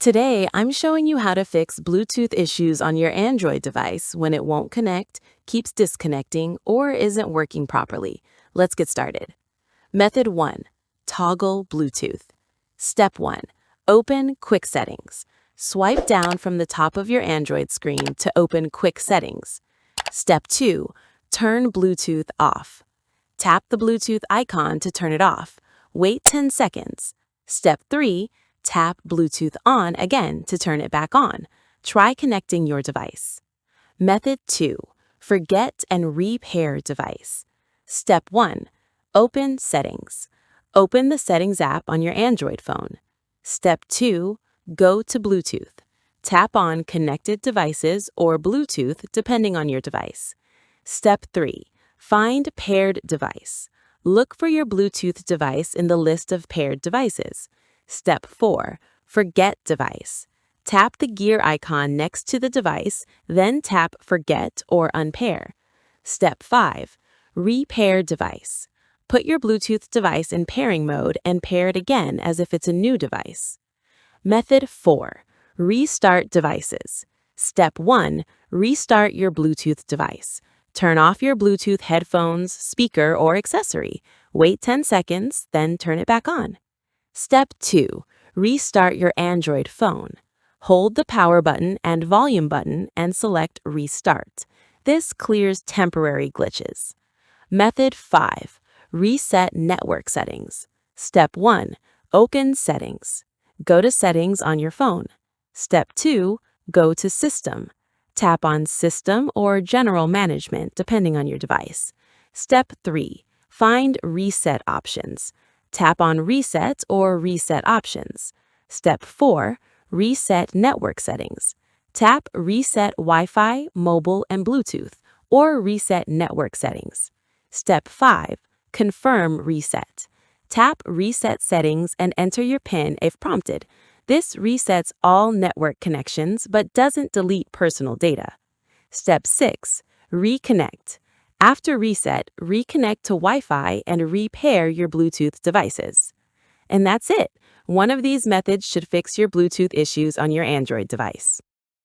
Today, I'm showing you how to fix Bluetooth issues on your Android device when it won't connect, keeps disconnecting, or isn't working properly. Let's get started. Method 1. Toggle Bluetooth. Step 1. Open Quick Settings. Swipe down from the top of your Android screen to open Quick Settings. Step 2. Turn Bluetooth off. Tap the Bluetooth icon to turn it off. Wait 10 seconds. Step 3. Tap Bluetooth on again to turn it back on. Try connecting your device. Method 2. Forget and repair device. Step 1. Open Settings. Open the Settings app on your Android phone. Step 2. Go to Bluetooth. Tap on Connected Devices or Bluetooth depending on your device. Step 3. Find Paired Device. Look for your Bluetooth device in the list of paired devices. Step 4. Forget Device. Tap the gear icon next to the device, then tap Forget or Unpair. Step 5. Repair Device. Put your Bluetooth device in pairing mode and pair it again as if it's a new device. Method 4. Restart Devices. Step 1. Restart your Bluetooth device. Turn off your Bluetooth headphones, speaker, or accessory. Wait 10 seconds, then turn it back on. Step 2. Restart your Android phone. Hold the power button and volume button and select Restart. This clears temporary glitches. Method 5. Reset Network Settings. Step 1. Open Settings. Go to Settings on your phone. Step 2. Go to System. Tap on System or General Management depending on your device. Step 3. Find Reset Options. Tap on Reset or Reset Options. Step 4. Reset Network Settings. Tap Reset Wi-Fi, Mobile, and Bluetooth, or Reset Network Settings. Step 5. Confirm Reset. Tap Reset Settings and enter your PIN if prompted. This resets all network connections but doesn't delete personal data. Step 6. Reconnect. After reset, reconnect to Wi-Fi and repair your Bluetooth devices. And that's it. One of these methods should fix your Bluetooth issues on your Android device.